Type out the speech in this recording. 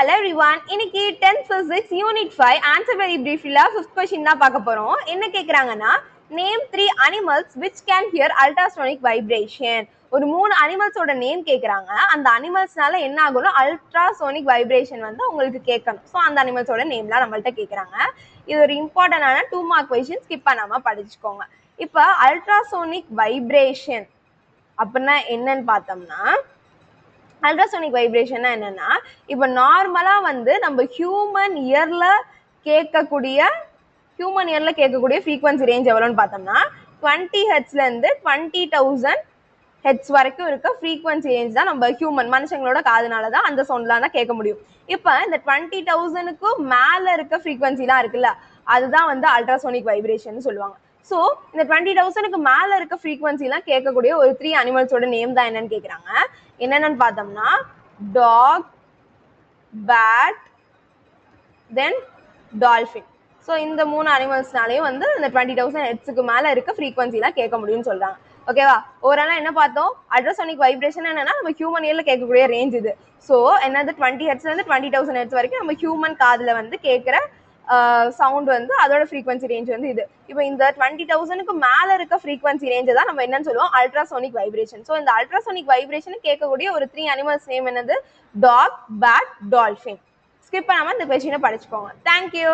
Hello everyone. இன்னைக்கு 10th physics unit 5 answer very briefly 5th question தான் பார்க்க போறோம். என்ன கேக்குறாங்கன்னா name 3 animals which can hear ultrasonic vibration. ஒரு மூணு அனிமல்ஸோட நேம் கேக்குறாங்க. அந்த அனிமல்ஸ்னால என்ன ஆகும்னா அல்ட்ராசோனிக் வைப்ரேஷன் வந்து உங்களுக்கு கேட்கணும். ஸோ அந்த அனிமல்ஸோட நேம்லாம் நம்மள்ட்ட கேக்குறாங்க. இது ஒரு இம்பார்ட்டன்டான 2 மார்க் கொஸ்டின் ஸ்கிப் பண்ணாம படிச்சுக்கோங்க. இப்போ அல்ட்ராசோனிக் வைப்ரேஷன் அப்படின்னா என்னன்னு பார்த்தோம்னா அல்ட்ராசோனிக் வைப்ரேஷன்னா என்னன்னா இப்போ நார்மலா வந்து நம்ம ஹியூமன் இயர்ல கேட்கக்கூடிய ஃப்ரீக்வன்சி ரேஞ்ச் எவ்வளோன்னு பார்த்தோம்னா 20 ஹெர்ட்ஸ்ல இருந்து 20,000 ஹெர்ட்ஸ் வரைக்கும் இருக்க ஃப்ரீக்வன்சி ரேஞ்ச் தான் நம்ம ஹியூமன் மனுஷங்களோட காதுனால தான் அந்த சவுண்ட்லாம் தான் கேட்க முடியும். இப்போ இந்த 20,000க்கு மேல இருக்க ஃப்ரீக்வன்சிலாம் இருக்குல்ல அதுதான் வந்து அல்ட்ராசோனிக் வைப்ரேஷன் சொல்லுவாங்க. ஸோ இந்த 20,000க்கு மேல இருக்க ஃப்ரீக்வன்சிலாம் கேட்கக்கூடிய ஒரு 3 அனிமல்ஸோட நேம் தான் என்னன்னு கேட்குறாங்க. என்னென்னு பார்த்தோம்னா டாக், பேட், தென் டால்ஃபின். ஸோ இந்த 3 அனிமல்ஸ்னாலேயும் வந்து இந்த 20,000 ஹெர்ட்ஸுக்கு மேல இருக்க ஃப்ரீக்வன்சிலாம் கேட்க முடியும்னு சொல்றாங்க. ஓகேவா? ஓவராலாக என்ன பார்த்தோம், அல்ட்ராசோனிக் வைப்ரேஷன் என்னன்னா நம்ம ஹியூமன் இயர்ல கேட்கக்கூடிய ரேஞ்ச் இது. ஸோ என்னது 20 ஹெர்ட்ஸ்ல இருந்து 20,000 ஹெர்ட்ஸ் வரைக்கும் நம்ம ஹியூமன் காதுல வந்து கேட்குற சவுண்ட் வந்து அதோட ஃப்ரீக்வன்சி ரேஞ்ச் வந்து இது. இப்போ இந்த 20,000க்கு மேல இருக்க ஃப்ரீக்வன்சி ரேஞ்ச் தான் நம்ம என்னன்னு சொல்லுவோம் அல்ட்ராசோனிக் வைப்ரேஷன். ஸோ இந்த அல்ட்ராசோனிக் வைப்ரேஷன் கேட்கக்கூடிய ஒரு 3 அனிமல்ஸ் நேம் என்னது டாக், பேட், டால்ஃபின். ஸ்கிப் பண்ணாம இந்த கொஸ்டினை படிச்சுக்கோங்க. தேங்க்யூ.